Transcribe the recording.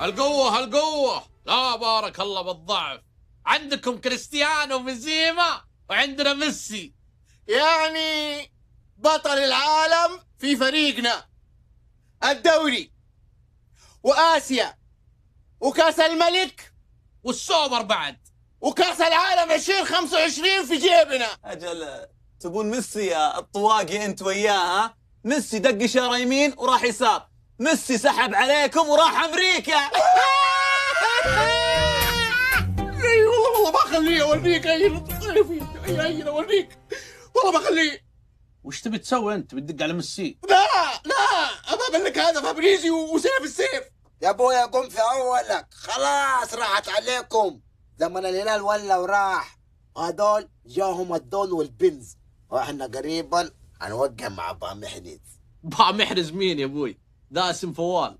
القوة القوة، لا بارك الله بالضعف. عندكم كريستيانو بنزيما وعندنا ميسي، يعني بطل العالم في فريقنا، الدوري وآسيا وكاس الملك والسوبر بعد، وكاس العالم 2025 في جيبنا. أجل تبون ميسي يا الطواقي أنت وياها؟ ميسي دق إشارة يمين وراح يسار، ميسي سحب عليكم وراح أمريكا. اي والله ما اخليه اوريك، اي اوريك والله ما اخليه. وش تبي تسوي انت؟ بتدق على ميسي؟ لا ابى لك هذا فابريزي وسيف السيف. يا ابويا قم في اولك، خلاص راحت عليكم زمن الهلال ولا وراح. هذول جاهم الدون والبنز، واحنا قريبا هنوقع مع با محرز. با محرز مين يا ابوي؟ ده اسم فوال.